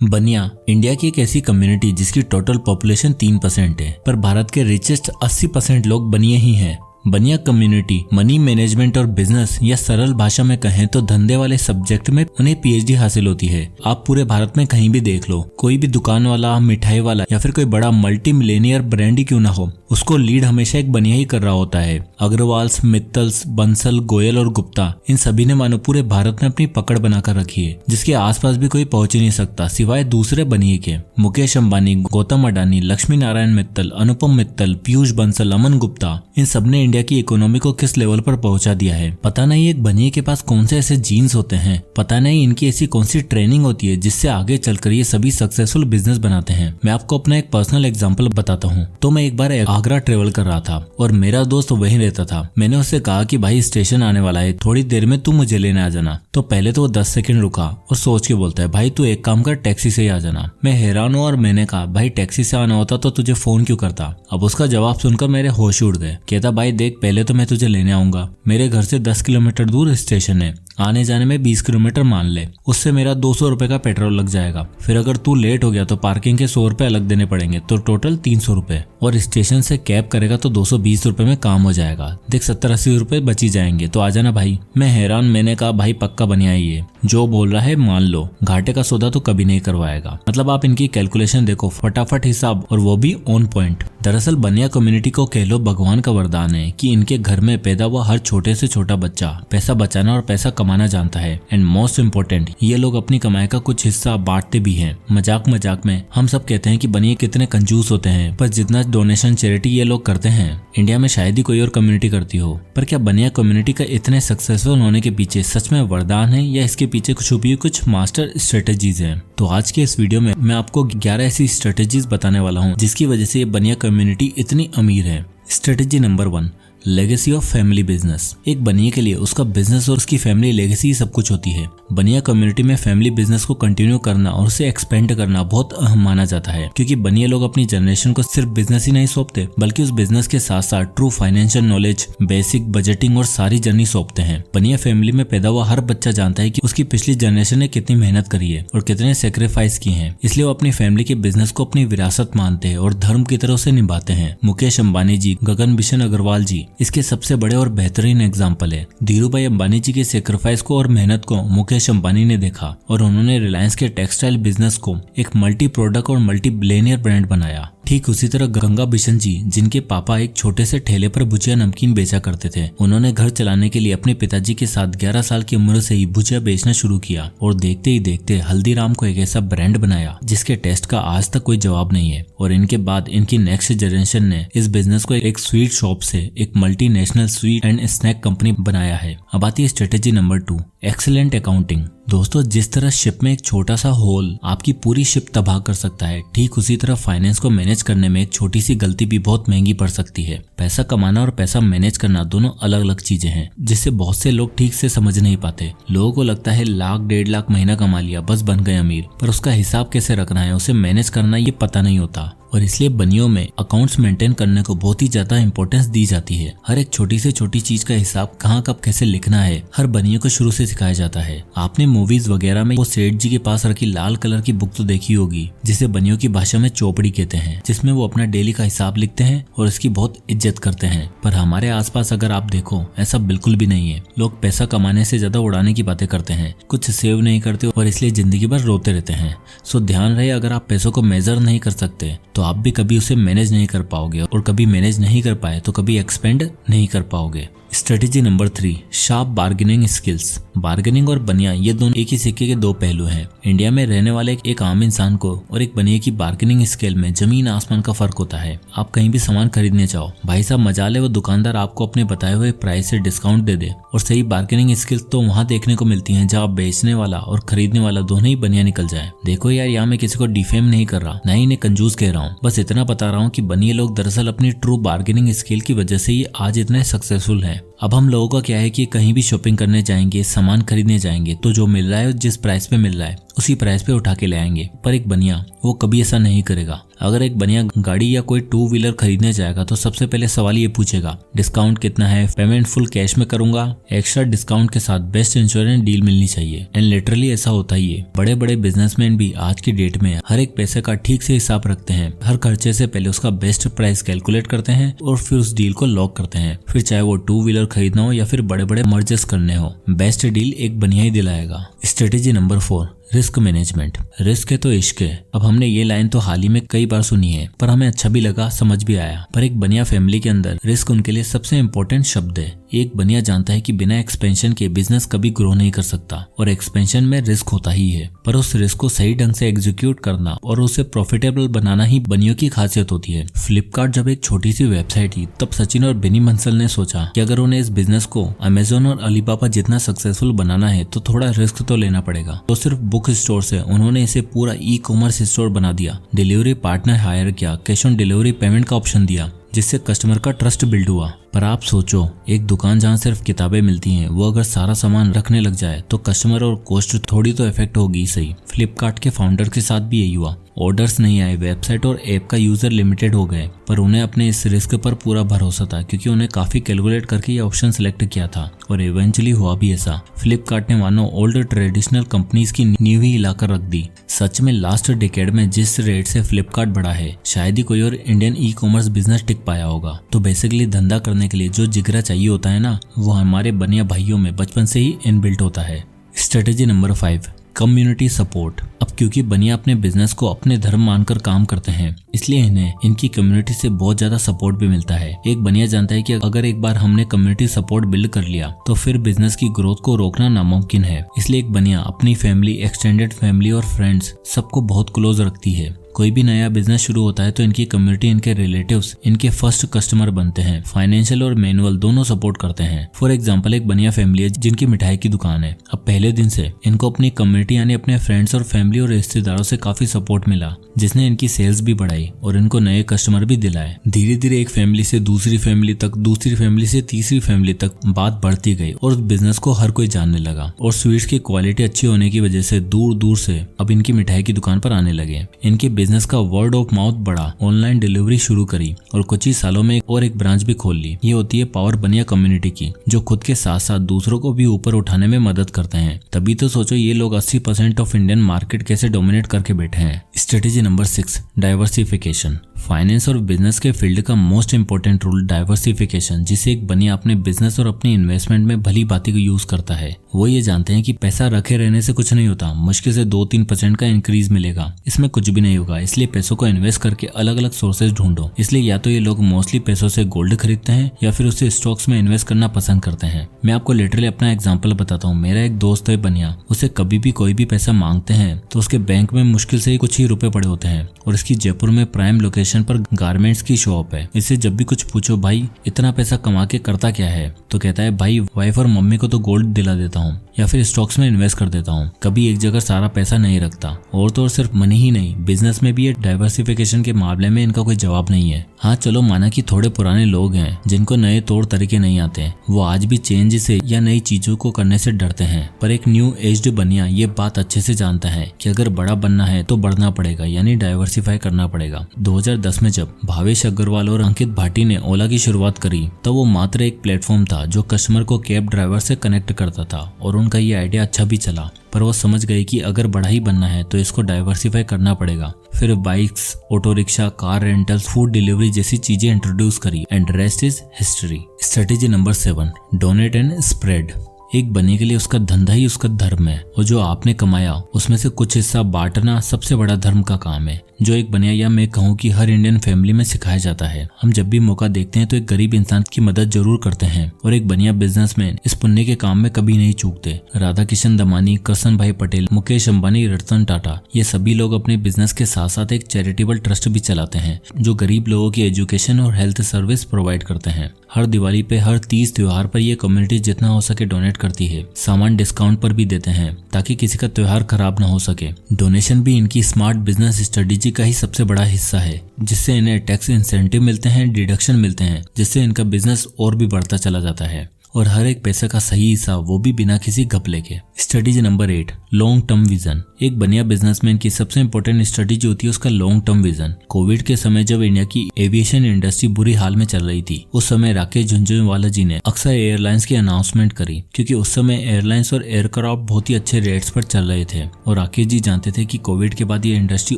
बनिया इंडिया की एक ऐसी कम्युनिटी जिसकी टोटल पॉपुलेशन 3% है, पर भारत के रिचेस्ट 80% लोग बनिया ही हैं। बनिया कम्युनिटी मनी मैनेजमेंट और बिजनेस या सरल भाषा में कहें तो धंधे वाले सब्जेक्ट में उन्हें पीएचडी हासिल होती है। आप पूरे भारत में कहीं भी देख लो, कोई भी दुकान वाला, मिठाई वाला या फिर कोई बड़ा मल्टी मिलेनियर ब्रांड ही क्यों ना हो, उसको लीड हमेशा एक बनिया ही कर रहा होता है। अग्रवाल्स, मित्तल्स, बंसल, गोयल और गुप्ता, इन सभी ने मानो पूरे भारत में अपनी पकड़ बनाकर रखी है, जिसके आसपास भी कोई पहुंच ही नहीं सकता सिवाय दूसरे बनिए के। मुकेश अंबानी, गौतम अडानी, लक्ष्मी नारायण मित्तल, अनुपम मित्तल, पीयूष बंसल, अमन गुप्ता, इन सबने इंडिया की इकोनॉमी को किस लेवल पर पहुंचा दिया है। पता नहीं एक बनिए के पास कौन से ऐसे जीन्स होते हैं, पता नहीं इनकी ऐसी कौन सी ट्रेनिंग होती है जिससे आगे चलकर ये सभी सक्सेसफुल बिजनेस बनाते हैं। मैं आपको अपना एक पर्सनल एग्जांपल बताता हूँ। तो मैं एक बार आगरा ट्रेवल कर रहा था और मेरा दोस्त वहीं रहता था। मैंने उससे कहा कि भाई स्टेशन आने वाला है, थोड़ी देर में तू मुझे लेने आ जाना। तो पहले तो वो 10 सेकंड रुका और सोच के बोलता है, भाई तू एक काम कर, टैक्सी से ही आ जाना। मैं हैरान हूँ और मैंने कहा, भाई टैक्सी से आना होता तो तुझे फोन क्यों करता। अब उसका जवाब सुनकर मेरे होश उड़ गए। कहता, भाई देख, पहले तो मैं तुझे लेने आऊंगा, मेरे घर से 10 किलोमीटर दूर स्टेशन है, आने जाने में 20 किलोमीटर मान ले, उससे मेरा 200 रुपए का पेट्रोल लग जाएगा। फिर अगर तू लेट हो गया तो पार्किंग के 100 रुपए अलग देने पड़ेंगे, तो टोटल 300 रुपए, और स्टेशन से कैब करेगा तो 220 रुपए में काम हो जाएगा। देख 70-80 रुपए बची जाएंगे, तो आ जाना भाई। मैं हैरान, मैंने कहा, भाई पक्का बनिया ही है, जो बोल रहा है मान लो, घाटे का सौदा तो कभी नहीं करवाएगा। मतलब आप इनकी कैलकुलेशन देखो, फटाफट हिसाब, और वो भी ऑन पॉइंट। दरअसल बनिया कम्युनिटी को कह लो भगवान का वरदान है कि इनके घर में पैदा हुआ हर छोटे से छोटा बच्चा पैसा बचाना और पैसा कमाना जानता है। एंड मोस्ट इम्पोर्टेंट, ये लोग अपनी कमाई का कुछ हिस्सा बांटते भी हैं। मजाक मजाक में हम सब कहते हैं कि बनिए कितने कंजूस होते हैं, पर जितना डोनेशन चैरिटी ये लोग करते हैं, इंडिया में शायद ही कोई और कम्युनिटी करती हो। पर क्या बनिया कम्युनिटी का इतने सक्सेसफुल होने के पीछे सच में वरदान है या इसके पीछे छुपी हुई कुछ मास्टर स्ट्रेटेजीज हैं? तो आज के इस वीडियो में मैं आपको 11 ऐसी स्ट्रेटेजीज बताने वाला हूँ जिसकी वजह से ये बनिया कम्युनिटी इतनी अमीर है। Strategy number 1, legacy of family business. एक बनिए के लिए उसका बिजनेस और उसकी फैमिली लेगेसी सब कुछ होती है। बनिया कम्युनिटी में फैमिली बिजनेस को कंटिन्यू करना और उसे एक्सपेंड करना बहुत अहम माना जाता है, क्योंकि बनिए लोग अपनी जनरेशन को सिर्फ बिजनेस ही नहीं सौंपते, बल्कि उस बिजनेस के साथ साथ true financial knowledge, basic budgeting और सारी जर्नी सौंपते हैं। बनिया फैमिली में पैदा हुआ हर बच्चा जानता है कि उसकी पिछली जनरेशन ने कितनी मेहनत करी है और कितने सेक्रीफाइस किए हैं, इसलिए वो अपनी फैमिली के बिजनेस को अपनी विरासत मानते हैं और धर्म की तरह उसे निभाते हैं। मुकेश अंबानी जी, गगन बिशन अग्रवाल जी इसके सबसे बड़े और बेहतरीन एग्जाम्पल है। धीरूभाई अंबानी जी के सेक्रीफाइस को और मेहनत को मुकेश अंबानी ने देखा और उन्होंने रिलायंस के टेक्सटाइल बिजनेस को एक मल्टी प्रोडक्ट और मल्टी बिलियनियर ब्रांड बनाया। ठीक उसी तरह गंगा बिशन जी, जिनके पापा एक छोटे से ठेले पर भुजिया नमकीन बेचा करते थे, उन्होंने घर चलाने के लिए अपने पिताजी के साथ 11 साल की उम्र से ही भुजिया बेचना शुरू किया और देखते ही देखते हल्दीराम को एक ऐसा ब्रांड बनाया जिसके टेस्ट का आज तक कोई जवाब नहीं है। और इनके बाद इनकी नेक्स्ट जनरेशन ने इस बिजनेस को एक स्वीट शॉप से एक multinational sweet and snack company बनाया है। अब आती है स्ट्रेटेजी नंबर 2, एक्सीलेंट अकाउंटिंग। दोस्तों, जिस तरह शिप में एक छोटा सा होल आपकी पूरी शिप तबाह कर सकता है, ठीक उसी तरह फाइनेंस को मैनेज करने में एक छोटी सी गलती भी बहुत महंगी पड़ सकती है। पैसा कमाना और पैसा मैनेज करना दोनों अलग अलग चीजें हैं, जिससे बहुत से लोग ठीक से समझ नहीं पाते। लोगों को लगता है 1,00,000-1.5 लाख महीना कमा लिया बस बन गए अमीर, पर उसका हिसाब कैसे रखना है, उसे मैनेज करना, ये पता नहीं होता। और इसलिए बनियों में अकाउंट्स मेंटेन करने को बहुत ही ज्यादा इंपॉर्टेंस दी जाती है। हर एक छोटी से छोटी चीज का हिसाब कहाँ कब कैसे लिखना है हर बनियों को शुरू से सिखाया जाता है। आपने मूवीज वगैरह में वो सेठ जी के पास रखी लाल कलर की बुक तो देखी होगी, जिसे बनियों की भाषा में चौपड़ी कहते हैं, जिसमें वो अपना डेली का हिसाब लिखते हैं और इसकी बहुत इज्जत करते हैं। पर हमारे आसपास अगर आप देखो, ऐसा बिल्कुल भी नहीं है। लोग पैसा कमाने से ज्यादा उड़ाने की बातें करते हैं, कुछ सेव नहीं करते और इसलिए जिंदगी भर रोते रहते हैं। सो ध्यान रहे, अगर आप पैसों को मेजर नहीं कर सकते तो आप भी कभी उसे मैनेज नहीं कर पाओगे, और कभी मैनेज नहीं कर पाए तो कभी एक्सपेंड नहीं कर पाओगे। Strategy number 3, sharp bargaining skills. Bargaining और बनिया ये दोनों एक ही सिक्के के दो पहलू हैं। इंडिया में रहने वाले एक आम इंसान को और एक बनिए की बार्गेनिंग स्किल में जमीन आसमान का फर्क होता है। आप कहीं भी सामान खरीदने जाओ, भाई साहब मजा ले, वो दुकानदार आपको अपने बताए हुए प्राइस से डिस्काउंट दे दे। और सही बार्गेनिंग स्किल्स तो वहाँ देखने को मिलती है जहाँ बेचने वाला और खरीदने वाला दोनों ही बनिया निकल जाए। देखो यार, यहाँ मैं किसी को डिफेम नहीं कर रहा, ना ही इन्हें कंजूस कह रहा हूँ, बस इतना बता रहा हूँ कि बनिए लोग दरअसल अपनी ट्रू बार्गेनिंग स्किल की वजह से ही आज इतने सक्सेसफुल है। अब हम लोगों का क्या है कि कहीं भी शॉपिंग करने जाएंगे, सामान खरीदने जाएंगे तो जो मिल रहा है जिस प्राइस पे मिल रहा है उसी प्राइस पे उठा के ले आएंगे। पर एक बनिया वो कभी ऐसा नहीं करेगा। अगर एक बनिया गाड़ी या कोई टू व्हीलर खरीदने जाएगा तो सबसे पहले सवाल ये पूछेगा, डिस्काउंट कितना है, पेमेंट फुल कैश में करूंगा, एक्स्ट्रा डिस्काउंट के साथ बेस्ट इंश्योरेंस डील मिलनी चाहिए। एंड लिटरली ऐसा होता ही है। बड़े बड़े बिजनेसमैन भी आज की डेट में हर एक पैसे का ठीक से हिसाब रखते हैं। हर खर्चे से पहले उसका बेस्ट प्राइस कैलकुलेट करते हैं और फिर उस डील को लॉक करते हैं। फिर चाहे वो टू व्हीलर खरीदना हो या फिर बड़े बड़े मर्जर्स करने हो, बेस्ट डील एक बनिया ही दिलाएगा। Strategy number 4, risk management. Risk है तो इश्क है। अब हमने ये लाइन तो हाल ही में कई बार सुनी है, पर हमें अच्छा भी लगा, समझ भी आया। पर एक बनिया फैमिली के अंदर रिस्क उनके लिए सबसे इम्पोर्टेंट शब्द है। एक बनिया जानता है कि बिना एक्सपेंशन के बिजनेस कभी ग्रो नहीं कर सकता और एक्सपेंशन में रिस्क होता ही है। पर उस रिस्क को सही ढंग से एग्जीक्यूट करना और उसे प्रॉफिटेबल बनाना ही बनियों की खासियत होती है। फ्लिपकार्ट जब एक छोटी सी वेबसाइट थी तब सचिन और बिनी बंसल ने सोचा कि अगर उन्हें इस बिजनेस को अमेजोन और अलीबाबा जितना सक्सेसफुल बनाना है तो थोड़ा रिस्क तो लेना पड़ेगा। तो सिर्फ बुक स्टोर से उन्होंने इसे पूरा ई कॉमर्स स्टोर बना दिया। डिलीवरी पार्टनर हायर किया, कैश ऑन डिलीवरी पेमेंट का ऑप्शन दिया, जिससे कस्टमर का ट्रस्ट बिल्ड हुआ। पर आप सोचो, एक दुकान जहाँ सिर्फ किताबें मिलती हैं वो अगर सारा सामान रखने लग जाए तो कस्टमर और कॉस्ट थोड़ी तो इफेक्ट होगी सही। फ्लिपकार्ट के फाउंडर के साथ भी यही हुआ। ऑर्डर्स नहीं आए, वेबसाइट और ऐप का यूजर लिमिटेड हो गए, पर उन्हें अपने इस रिस्क पर पूरा भरोसा था क्योंकि उन्हें काफी कैलकुलेट करके ये ऑप्शन सिलेक्ट किया था और इवेंचुअली हुआ भी ऐसा। फ्लिपकार्ट ने मानो ओल्ड ट्रेडिशनल कंपनीज की नींव ही हिलाकर रख दी। सच में लास्ट डिकेड में जिस रेट से फ्लिपकार्ट बढ़ा है शायद ही कोई और इंडियन ई कॉमर्स बिजनेस टिक पाया होगा। तो बेसिकली धंधा करने के लिए जो जिगरा चाहिए होता है ना, वो हमारे बनिया भाइयों में बचपन से ही इनबिल्ट होता है। Strategy number 5, community support. अब क्योंकि बनिया अपने बिजनेस को अपने धर्म मानकर काम करते हैं, इसलिए इन्हें इनकी कम्युनिटी से बहुत ज्यादा सपोर्ट भी मिलता है। एक बनिया जानता है कि अगर एक बार हमने कम्युनिटी सपोर्ट बिल्ड कर लिया तो फिर बिजनेस की ग्रोथ को रोकना नामुमकिन है। इसलिए एक बनिया अपनी फैमिली, एक्सटेंडेड फैमिली और फ्रेंड्स सबको बहुत क्लोज रखती है। कोई भी नया बिजनेस शुरू होता है तो इनकी कम्युनिटी, इनके रिलेटिव्स इनके फर्स्ट कस्टमर बनते हैं। फाइनेंशियल और मैनुअल दोनों सपोर्ट करते हैं। फॉर एग्जांपल, एक बनिया फैमिली है जिनकी मिठाई की दुकान है। अब पहले दिन से इनको अपनी कम्युनिटी यानी अपने फ्रेंड्स और फैमिली और रिश्तेदारों से काफी सपोर्ट मिला, जिसने इनकी सेल्स भी बढ़ाई और इनको नए कस्टमर भी दिलाए। धीरे धीरे एक फैमिली से दूसरी फैमिली तक, दूसरी फैमिली से तीसरी फैमिली तक बात बढ़ती गई और उस बिजनेस को हर कोई जानने लगा। और स्वीट्स की क्वालिटी अच्छी होने की वजह से दूर दूर से अब इनकी मिठाई की दुकान पर आने लगे। इनके बिजनेस का वर्ड ऑफ माउथ बढ़ा, ऑनलाइन डिलीवरी शुरू करी और कुछ ही सालों में और एक ब्रांच भी खोल ली। ये होती है पावर बनिया कम्युनिटी की, जो खुद के साथ साथ दूसरों को भी ऊपर उठाने में मदद करते हैं। तभी तो सोचो ये लोग 80% ऑफ इंडियन मार्केट कैसे डोमिनेट करके बैठे हैं। Strategy number 6, diversification. फाइनेंस और बिजनेस के फील्ड का मोस्ट इंपोर्टेंट रूल डाइवर्सिफिकेशन, जिसे एक बनिया अपने बिजनेस और अपनी इन्वेस्टमेंट में भली बाती को यूज करता है। वो ये जानते हैं कि पैसा रखे रहने से कुछ नहीं होता, मुश्किल से 2-3% का इंक्रीज मिलेगा, इसमें कुछ भी नहीं होगा। इसलिए पैसों को इन्वेस्ट करके अलग अलग सोर्सेज ढूंढो। इसलिए या तो ये लोग मोस्टली पैसों से गोल्ड खरीदते हैं या फिर उसे स्टॉक्स में इन्वेस्ट करना पसंद करते हैं। मैं आपको लिटरली अपना एग्जांपल बताता हूँ। मेरा एक दोस्त है बनिया, उसे कभी भी कोई भी पैसा मांगते हैं तो उसके बैंक में मुश्किल से ही कुछ ही रुपए पड़े होते हैं और इसकी जयपुर में प्राइम लोकेशन पर गारमेंट्स की शॉप है। इससे जब भी कुछ पूछो, भाई इतना पैसा कमा के करता क्या है, तो कहता है भाई वाइफ और मम्मी को तो गोल्ड दिला देता हूँ या फिर स्टॉक्स में इन्वेस्ट कर देता हूँ। कभी एक जगह सारा पैसा नहीं रखता। और तो और सिर्फ मनी ही नहीं, बिजनेस में भी ये डाइवर्सिफिकेशन के मामले में इनका कोई जवाब नहीं है। हाँ चलो माना कि थोड़े पुराने लोग हैं जिनको नए तौर तरीके नहीं आते, वो आज भी चेंज से या नई चीजों को करने से डरते हैं। पर एक न्यू एज्ड बनिया ये बात अच्छे से जानता है कि अगर बड़ा बनना है तो बढ़ना पड़ेगा, यानी डाइवर्सिफाई करना पड़ेगा। 2010 में जब भावेश अग्रवाल और अंकित भाटी ने ओला की शुरुआत करी तो वो मात्र एक प्लेटफॉर्म था जो कस्टमर को कैब ड्राइवर से कनेक्ट करता था और उनका ये आइडिया अच्छा भी चला। पर वो समझ गए कि अगर बड़ा ही बनना है तो इसको डाइवर्सिफाई करना पड़ेगा। फिर bikes, auto rickshaw, car rentals, food delivery जैसी चीजें इंट्रोड्यूस करी and rest is history. Strategy number 7, donate and spread. एक बनिया के लिए उसका धंधा ही उसका धर्म है और जो आपने कमाया उसमें से कुछ हिस्सा बांटना सबसे बड़ा धर्म का काम है, जो एक बनिया या मैं कहूँ कि हर इंडियन फैमिली में सिखाया जाता है। हम जब भी मौका देखते हैं तो एक गरीब इंसान की मदद जरूर करते हैं और एक बनिया बिजनेसमैन इस पुण्य के काम में कभी नहीं चूकते। राधा किशन दमानी, करसन भाई पटेल, मुकेश अंबानी, रतन टाटा, ये सभी लोग अपने बिजनेस के साथ साथ एक चैरिटेबल ट्रस्ट भी चलाते हैं जो गरीब लोगों की एजुकेशन और हेल्थ सर्विस प्रोवाइड करते हैं। हर दिवाली पे, हर 30 त्योहार पर ये कम्युनिटी जितना हो सके डोनेट करती है। सामान डिस्काउंट पर भी देते हैं ताकि किसी का त्योहार खराब ना हो सके। डोनेशन भी इनकी स्मार्ट बिजनेस स्ट्रेटेजी का ही सबसे बड़ा हिस्सा है, जिससे इन्हें टैक्स इंसेंटिव मिलते हैं, डिडक्शन मिलते हैं, जिससे इनका बिजनेस और भी बढ़ता चला जाता है। और हर एक पैसे का सही हिसाब, वो भी बिना किसी घपले के। Strategy number 8, long term vision. एक बढ़िया बिजनेसमैन की सबसे इंपॉर्टेंट स्ट्रेटेजी होती है उसका लॉन्ग टर्म विजन। कोविड के समय जब इंडिया की एविएशन इंडस्ट्री बुरी हाल में चल रही थी, उस समय राकेश झुनझुनवाला जी ने अक्सर एयरलाइंस की अनाउंसमेंट करी, क्योंकि उस समय एयरलाइंस और एयरक्राफ्ट बहुत ही अच्छे रेट्स पर चल रहे थे और राकेश जी जानते थे कि कोविड के बाद ये इंडस्ट्री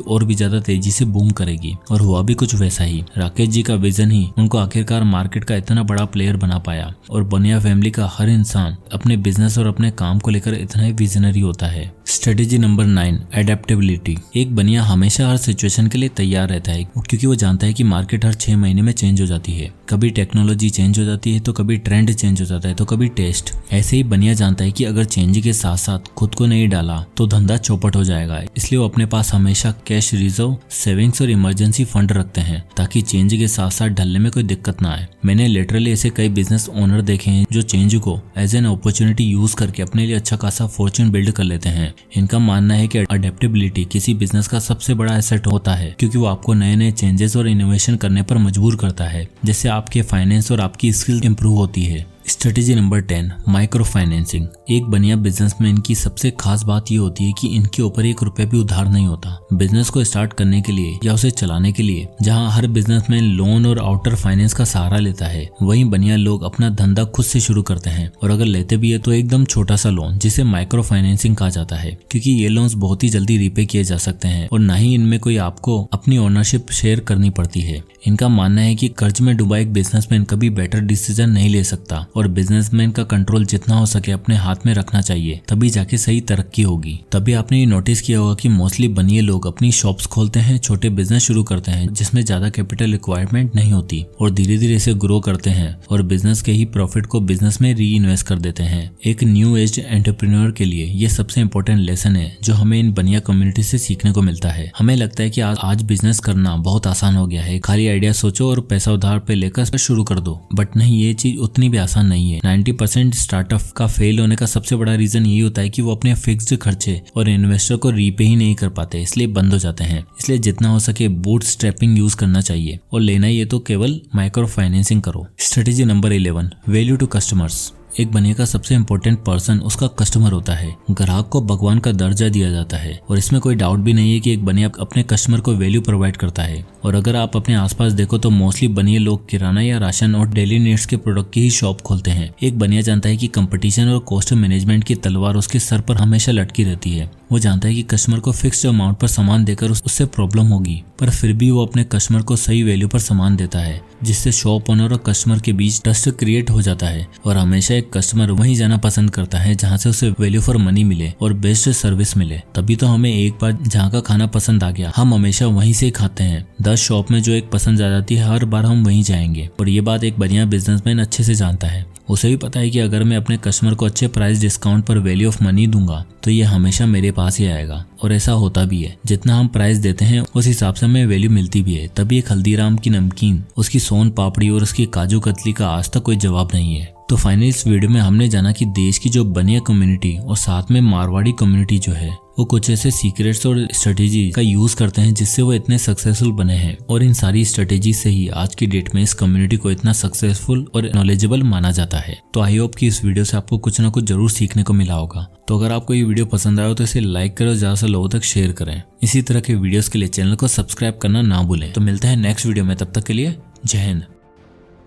और भी ज्यादा तेजी से बूम करेगी, और हुआ भी कुछ वैसा ही। राकेश जी का विजन ही उनको आखिरकार मार्केट का इतना बड़ा प्लेयर बना पाया, और बनिया फैमिली का हर इंसान अपने बिजनेस और अपने काम को लेकर इतना ही विजनरी होता है। Strategy number 9, adaptability. एक बनिया हमेशा हर सिचुएशन के लिए तैयार रहता है, क्योंकि वो जानता है कि मार्केट हर 6 महीने में चेंज हो जाती है। कभी टेक्नोलॉजी चेंज हो जाती है, तो कभी ट्रेंड चेंज हो जाता है, तो कभी टेस्ट। ऐसे ही बनिया जानता है कि अगर चेंज के साथ साथ खुद को नहीं डाला तो धंधा चौपट हो जाएगा। इसलिए वो अपने पास हमेशा कैश रिजर्व, सेविंग्स और इमरजेंसी फंड रखते हैं, ताकि चेंज के साथ साथ ढलने में कोई दिक्कत ना आए। मैंने लिटरली ऐसे कई बिजनेस ओनर देखे हैं जो चेंज को एज एन अपॉर्चुनिटी यूज करके अपने लिए अच्छा खासा फॉर्च्यून बिल्ड कर लेते हैं। इनका मानना है कि अडेप्टेबिलिटी किसी बिजनेस का सबसे बड़ा एसेट होता है, क्योंकि वो आपको नए नए चेंजेस और इनोवेशन करने पर मजबूर करता है, जिससे आपके फाइनेंस और आपकी स्किल इंप्रूव होती है। Strategy number 10, micro financing. एक बढ़िया बिजनेसमैन की सबसे खास बात ये होती है कि इनके ऊपर 1 रुपया भी उधार नहीं होता। बिजनेस को स्टार्ट करने के लिए या उसे चलाने के लिए जहां हर बिजनेसमैन लोन और आउटर फाइनेंस का सहारा लेता है, वहीं बढ़िया लोग अपना धंधा खुद से शुरू करते हैं, और अगर लेते भी है तो एकदम छोटा सा लोन, जिसे माइक्रो फाइनेंसिंग कहा जाता है, क्योंकि ये लोन्स बहुत ही जल्दी रीपे किए जा सकते हैं और ना ही इनमें कोई आपको अपनी ओनरशिप शेयर करनी पड़ती है। इनका मानना है कि कर्ज में डूबा एक बिजनेसमैन कभी बेटर डिसीजन नहीं ले सकता, और बिजनेसमैन का कंट्रोल जितना हो सके अपने हाथ में रखना चाहिए, तभी जाके सही तरक्की होगी। तभी आपने ये नोटिस किया होगा कि मोस्टली बनिए लोग अपनी शॉप्स खोलते हैं, छोटे बिजनेस शुरू करते हैं जिसमें ज्यादा कैपिटल रिक्वायरमेंट नहीं होती, और धीरे धीरे इसे ग्रो करते हैं और बिजनेस के ही प्रॉफिट को बिजनेस में री इन्वेस्ट कर देते हैं। एक न्यू एज एंटरप्रेन्योर के लिए ये सबसे इंपॉर्टेंट लेसन है जो हमें इन बनिया कम्युनिटी से सीखने को मिलता है। हमें लगता है कि आज बिजनेस करना बहुत आसान हो गया है, खाली आइडिया सोचो और पैसा उधार पे लेकर शुरू कर दो, बट नहीं, ये चीज उतनी भी आसान नहीं है। 90% स्टार्टअप का फेल होने का सबसे बड़ा रीजन यही होता है कि वो अपने फिक्स्ड खर्चे और इन्वेस्टर को रीपे ही नहीं कर पाते, इसलिए बंद हो जाते हैं। इसलिए जितना हो सके बूट स्ट्रैपिंग यूज करना चाहिए, और लेना ही है तो केवल माइक्रो फाइनेंसिंग करो। Strategy number 11, value to customers. एक बनिया का सबसे इंपॉर्टेंट पर्सन उसका कस्टमर होता है। ग्राहक को भगवान का दर्जा दिया जाता है, और इसमें कोई डाउट भी नहीं है कि एक बनिया अपने कस्टमर को वैल्यू प्रोवाइड करता है। और अगर आप अपने आसपास देखो तो मोस्टली बनिए लोग किराना या राशन और डेली नीड्स के प्रोडक्ट की ही शॉप खोलते हैं। एक बनिया जानता है कि कंपटीशन और कॉस्ट मैनेजमेंट की तलवार उसके सर पर हमेशा लटकी रहती है। वो जानता है कि कस्टमर को फिक्स्ड अमाउंट पर सामान देकर उससे प्रॉब्लम होगी, पर फिर भी वो अपने कस्टमर को सही वैल्यू पर सामान देता है, जिससे शॉप ओनर और कस्टमर के बीच ट्रस्ट क्रिएट हो जाता है। और हमेशा एक कस्टमर वहीं जाना पसंद करता है जहां से उसे वैल्यू फॉर मनी मिले और बेस्ट सर्विस मिले। तभी तो हमें एक बार जहां का खाना पसंद आ गया, हम हमेशा वहीं से खाते हैं। 10 शॉप में जो एक पसंद आ जाती है, हर बार हम वहीं जाएंगे। और ये बात एक बढ़िया बिजनेसमैन अच्छे से जानता है। उसे भी पता है कि अगर मैं अपने कस्टमर को अच्छे प्राइस डिस्काउंट पर वैल्यू ऑफ मनी दूंगा तो ये हमेशा मेरे पास ही आएगा, और ऐसा होता भी है। जितना हम प्राइस देते हैं उस हिसाब से हमें वैल्यू मिलती भी है। तभी एक हल्दीराम की नमकीन, उसकी सोन पापड़ी और उसकी काजू कतली का आज तक कोई जवाब नहीं है। तो फाइनली इस वीडियो में हमने जाना कि देश की जो बनिया कम्युनिटी और साथ में मारवाड़ी कम्युनिटी जो है, वो कुछ ऐसे सीक्रेट्स और स्ट्रेटेजी का यूज करते हैं जिससे वो इतने सक्सेसफुल बने हैं। और इन सारी स्ट्रेटेजी से ही आज की डेट में इस कम्युनिटी को इतना सक्सेसफुल और नॉलेजेबल माना जाता है। तो आई होप कि इस वीडियो से आपको कुछ ना कुछ जरूर सीखने को मिला होगा। तो अगर आपको ये वीडियो पसंद आया तो इसे लाइक करो, ज्यादा से लोगों तक शेयर करें। इसी तरह के वीडियोस के लिए चैनल को सब्सक्राइब करना ना भूलें। तो मिलते हैं नेक्स्ट वीडियो में, तब तक के लिए जय हिंद।